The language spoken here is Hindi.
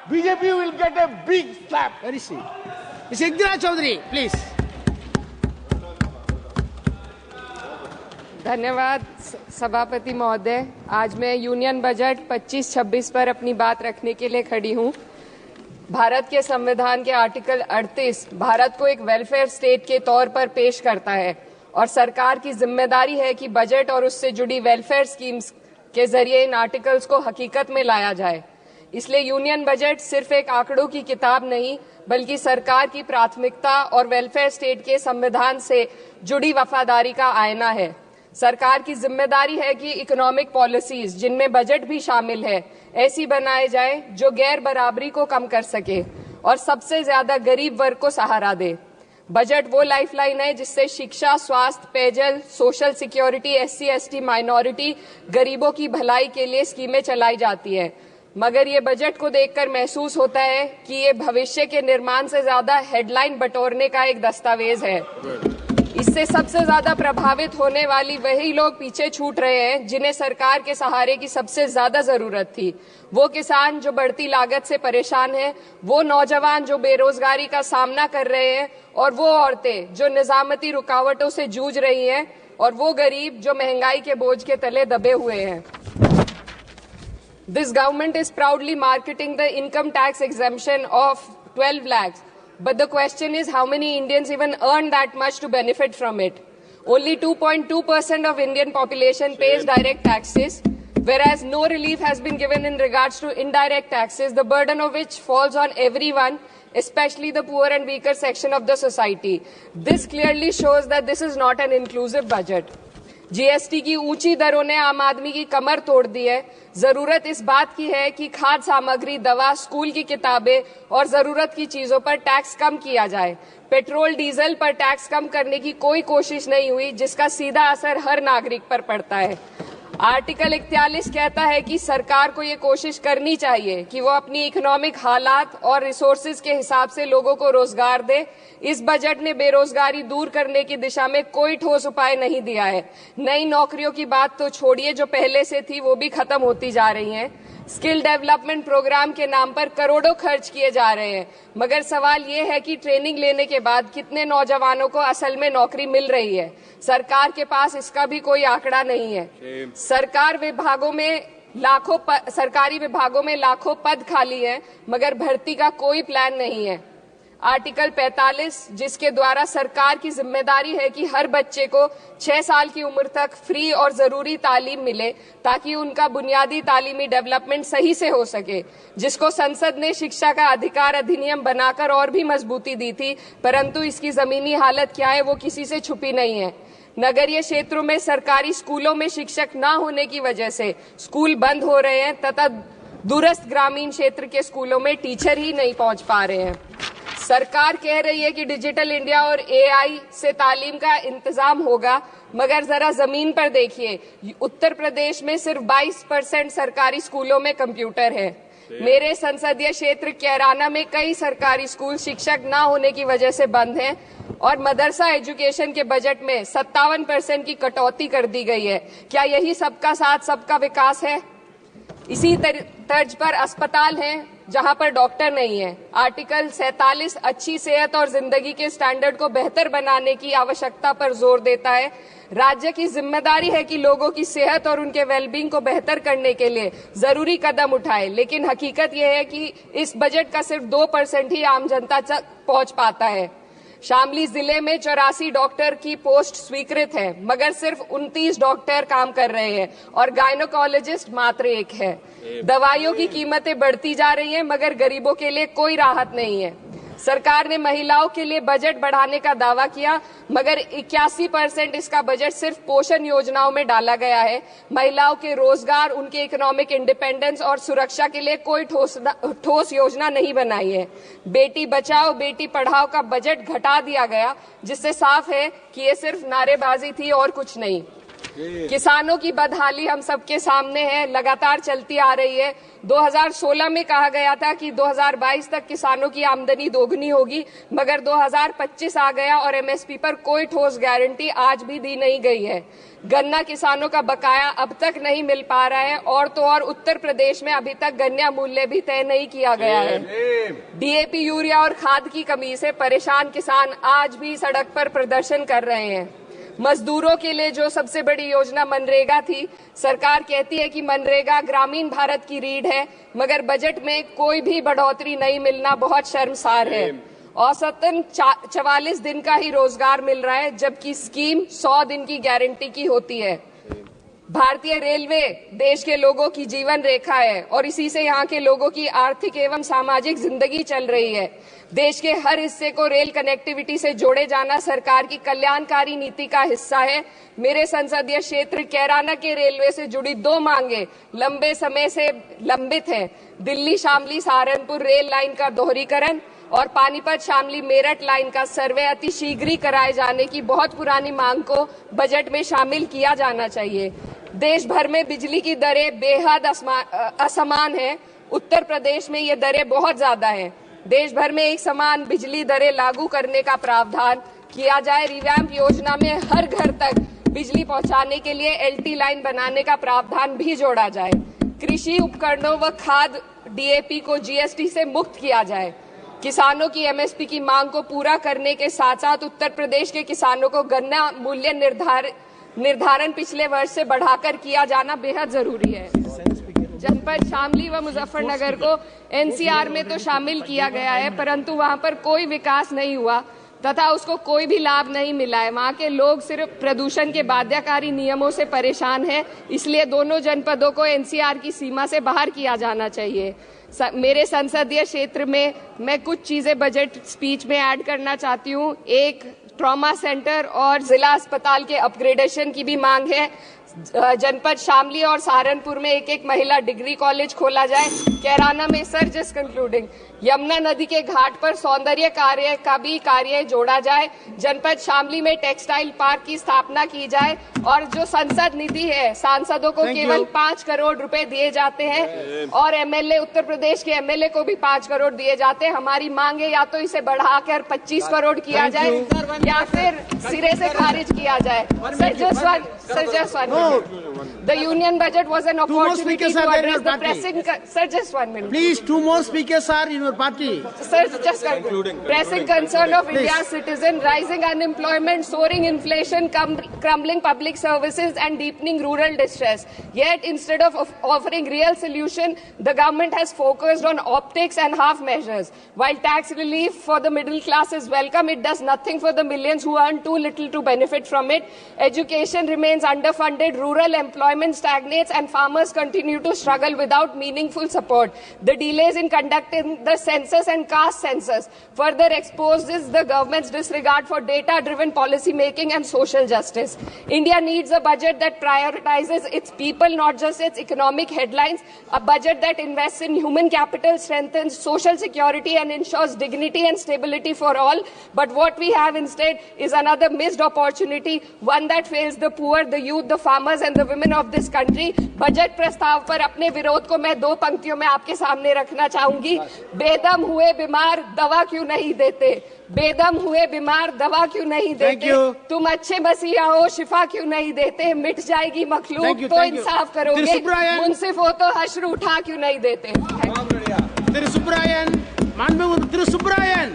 BJP will get a big slap. Where is he? Mr. Indira Chaudhary, please. धन्यवाद सभापति महोदय। आज मैं यूनियन बजट 25-26 पर अपनी बात रखने के लिए खड़ी हूं। भारत के संविधान के आर्टिकल 38 भारत को एक वेलफेयर स्टेट के तौर पर पेश करता है और सरकार की जिम्मेदारी है कि बजट और उससे जुड़ी वेलफेयर स्कीम्स के जरिए इन आर्टिकल्स को हकीकत में लाया जाए। इसलिए यूनियन बजट सिर्फ एक आंकड़ों की किताब नहीं, बल्कि सरकार की प्राथमिकता और वेलफेयर स्टेट के संविधान से जुड़ी वफादारी का आईना है। सरकार की जिम्मेदारी है कि इकोनॉमिक पॉलिसीज, जिनमें बजट भी शामिल है, ऐसी बनाए जाए जो गैर बराबरी को कम कर सके और सबसे ज्यादा गरीब वर्ग को सहारा दे। बजट वो लाइफलाइन है जिससे शिक्षा, स्वास्थ्य, पेयजल, सोशल सिक्योरिटी, SC/ST माइनॉरिटी, गरीबों की भलाई के लिए स्कीमें चलाई जाती है। मगर ये बजट को देखकर महसूस होता है कि ये भविष्य के निर्माण से ज्यादा हेडलाइन बटोरने का एक दस्तावेज है। इससे सबसे ज्यादा प्रभावित होने वाली वही लोग पीछे छूट रहे हैं जिन्हें सरकार के सहारे की सबसे ज्यादा जरूरत थी। वो किसान जो बढ़ती लागत से परेशान हैं, वो नौजवान जो बेरोजगारी का सामना कर रहे हैं, और वो औरतें जो निजामती रुकावटों से जूझ रही हैं, और वो गरीब जो महंगाई के बोझ के तले दबे हुए हैं। This government is proudly marketing the income tax exemption of 12 lakhs. But the question is, how many Indians even earn that much to benefit from it? Only 2.2% of Indian population pays direct taxes, whereas no relief has been given in regards to indirect taxes, the burden of which falls on everyone, especially the poor and weaker section of the society. This clearly shows that this is not an inclusive budget. GST की ऊंची दरों ने आम आदमी की कमर तोड़ दी है। जरूरत इस बात की है कि खाद्य सामग्री, दवा, स्कूल की किताबें और जरूरत की चीजों पर टैक्स कम किया जाए। पेट्रोल, डीजल पर टैक्स कम करने की कोई कोशिश नहीं हुई, जिसका सीधा असर हर नागरिक पर पड़ता है। आर्टिकल 41 कहता है कि सरकार को ये कोशिश करनी चाहिए कि वो अपनी इकोनॉमिक हालात और रिसोर्सेज के हिसाब से लोगों को रोजगार दे। इस बजट ने बेरोजगारी दूर करने की दिशा में कोई ठोस उपाय नहीं दिया है। नई नौकरियों की बात तो छोड़िए, जो पहले से थी वो भी खत्म होती जा रही हैं। स्किल डेवलपमेंट प्रोग्राम के नाम पर करोड़ों खर्च किए जा रहे हैं, मगर सवाल ये है कि ट्रेनिंग लेने के बाद कितने नौजवानों को असल में नौकरी मिल रही है। सरकार के पास इसका भी कोई आंकड़ा नहीं है। सरकारी विभागों में लाखों पद खाली हैं, मगर भर्ती का कोई प्लान नहीं है। आर्टिकल 45, जिसके द्वारा सरकार की जिम्मेदारी है कि हर बच्चे को 6 साल की उम्र तक फ्री और जरूरी तालीम मिले ताकि उनका बुनियादी तालीमी डेवलपमेंट सही से हो सके, जिसको संसद ने शिक्षा का अधिकार अधिनियम बनाकर और भी मजबूती दी थी, परंतु इसकी जमीनी हालत क्या है वो किसी से छुपी नहीं है। नगरीय क्षेत्रों में सरकारी स्कूलों में शिक्षक न होने की वजह से स्कूल बंद हो रहे हैं तथा दूरस्थ ग्रामीण क्षेत्र के स्कूलों में टीचर ही नहीं पहुंच पा रहे हैं। सरकार कह रही है कि डिजिटल इंडिया और AI से तालीम का इंतजाम होगा, मगर जरा जमीन पर देखिए, उत्तर प्रदेश में सिर्फ 22% सरकारी स्कूलों में कंप्यूटर है। मेरे संसदीय क्षेत्र कैराना में कई सरकारी स्कूल शिक्षक न होने की वजह से बंद हैं और मदरसा एजुकेशन के बजट में 57% की कटौती कर दी गई है। क्या यही सबका साथ सबका विकास है? इसी तर्ज पर अस्पताल हैं जहां पर डॉक्टर नहीं है। आर्टिकल 47 अच्छी सेहत और जिंदगी के स्टैंडर्ड को बेहतर बनाने की आवश्यकता पर जोर देता है। राज्य की जिम्मेदारी है कि लोगों की सेहत और उनके वेलबींग को बेहतर करने के लिए जरूरी कदम उठाए, लेकिन हकीकत यह है कि इस बजट का सिर्फ 2% ही आम जनता तक पहुंच पाता है। शामली जिले में 84 डॉक्टर की पोस्ट स्वीकृत है, मगर सिर्फ 29 डॉक्टर काम कर रहे हैं और गायनोकोलॉजिस्ट मात्र 1 है। दवाइयों की कीमतें बढ़ती जा रही हैं, मगर गरीबों के लिए कोई राहत नहीं है। सरकार ने महिलाओं के लिए बजट बढ़ाने का दावा किया, मगर 81% इसका बजट सिर्फ पोषण योजनाओं में डाला गया है। महिलाओं के रोजगार, उनके इकोनॉमिक इंडिपेंडेंस और सुरक्षा के लिए कोई ठोस योजना नहीं बनाई है। बेटी बचाओ बेटी पढ़ाओ का बजट घटा दिया गया, जिससे साफ है कि ये सिर्फ नारेबाजी थी और कुछ नहीं। किसानों की बदहाली हम सबके सामने है, लगातार चलती आ रही है। 2016 में कहा गया था कि 2022 तक किसानों की आमदनी दोगुनी होगी, मगर 2025 आ गया और एमएसपी पर कोई ठोस गारंटी आज भी दी नहीं गई है। गन्ना किसानों का बकाया अब तक नहीं मिल पा रहा है, और तो और उत्तर प्रदेश में अभी तक गन्ना मूल्य भी तय नहीं किया गया है। डीएपी, यूरिया और खाद की कमी से परेशान किसान आज भी सड़क पर प्रदर्शन कर रहे हैं। मजदूरों के लिए जो सबसे बड़ी योजना मनरेगा थी, सरकार कहती है कि मनरेगा ग्रामीण भारत की रीढ़ है, मगर बजट में कोई भी बढ़ोतरी नहीं मिलना बहुत शर्मसार है। औसतन 44 दिन का ही रोजगार मिल रहा है, जबकि स्कीम 100 दिन की गारंटी की होती है। भारतीय रेलवे देश के लोगों की जीवन रेखा है और इसी से यहाँ के लोगों की आर्थिक एवं सामाजिक जिंदगी चल रही है। देश के हर हिस्से को रेल कनेक्टिविटी से जोड़े जाना सरकार की कल्याणकारी नीति का हिस्सा है। मेरे संसदीय क्षेत्र कैराना के रेलवे से जुड़ी 2 मांगे लंबे समय से लंबित हैं। दिल्ली शामली सहारनपुर रेल लाइन का दोहरीकरण और पानीपत शामली मेरठ लाइन का सर्वे अति शीघ्र ही कराए जाने की बहुत पुरानी मांग को बजट में शामिल किया जाना चाहिए। देश भर में बिजली की दरें बेहद असमान है। उत्तर प्रदेश में ये दरें बहुत ज्यादा हैं। देश भर में एक समान बिजली दरें लागू करने का प्रावधान किया जाए। रिवैम्प योजना में हर घर तक बिजली पहुंचाने के लिए एलटी लाइन बनाने का प्रावधान भी जोड़ा जाए। कृषि उपकरणों व खाद डीएपी को जीएसटी से मुक्त किया जाए। किसानों की एमएसपी की मांग को पूरा करने के साथ साथ उत्तर प्रदेश के किसानों को गन्ना मूल्य निर्धारण पिछले वर्ष से बढ़ाकर किया जाना बेहद जरूरी है। जनपद शामली व मुजफ्फरनगर को एनसीआर में तो शामिल किया गया है, परंतु वहां पर कोई विकास नहीं हुआ तथा उसको कोई भी लाभ नहीं मिला है। वहां के लोग सिर्फ प्रदूषण के बाध्यकारी नियमों से परेशान हैं, इसलिए दोनों जनपदों को एनसीआर की सीमा से बाहर किया जाना चाहिए। मेरे संसदीय क्षेत्र में मैं कुछ चीजें बजट स्पीच में ऐड करना चाहती हूँ। एक, ट्रॉमा सेंटर और जिला अस्पताल के अपग्रेडेशन की भी मांग है। जनपद शामली और सहारनपुर में एक महिला डिग्री कॉलेज खोला जाए। कैराना में सर जस्ट कंक्लूडिंग, यमुना नदी के घाट पर सौंदर्य कार्य का भी कार्य जोड़ा जाए। जनपद शामली में टेक्सटाइल पार्क की स्थापना की जाए और जो संसद निधि है, सांसदों को केवल 5 करोड़ रुपए दिए जाते हैं और एमएलए, उत्तर प्रदेश के एमएलए को भी 5 करोड़ दिए जाते हैं। हमारी मांग है या तो इसे बढ़ाकर 25 करोड़ किया जाए या फिर सिरे से खारिज किया जाए। Sir, just one minute. The union budget was an opportunity to address the pressing... Sir, just 1 minute. Please, 2 more speakers are in your party. Sir, just pressing concern of India's citizen, rising unemployment, soaring inflation, crumbling public services and deepening rural distress. Yet, instead of offering real solution, the government has focused on optics and half measures. While tax relief for the middle class is welcome, it does nothing for the millions who earn too little to benefit from it. Education remains underfunded, rural employment stagnates and farmers continue to struggle without meaningful support. The delays in conducting the census and caste census further exposes the government's disregard for data-driven policy making and social justice. India needs a budget that prioritizes its people, not just its economic headlines, a budget that invests in human capital, strengthens social security and ensures dignity and stability for all. But what we have instead is another missed opportunity, one that fails the poor, the youth, the farmers and the women of this country. Budget प्रस्ताव पर अपने विरोध को मैं 2 पंक्तियों में आपके सामने रखना चाहूंगी। बेदम हुए बीमार दवा क्यों नहीं देते? बेदम हुए बीमार दवा क्यों नहीं देते? तुम अच्छे मसीहा हो, शिफा क्यों नहीं देते? मिट जाएगी मखलूक तो इंसाफ करोगे, मुंसिफ हो तो हश्र उठा क्यों नहीं देते? Subrayan,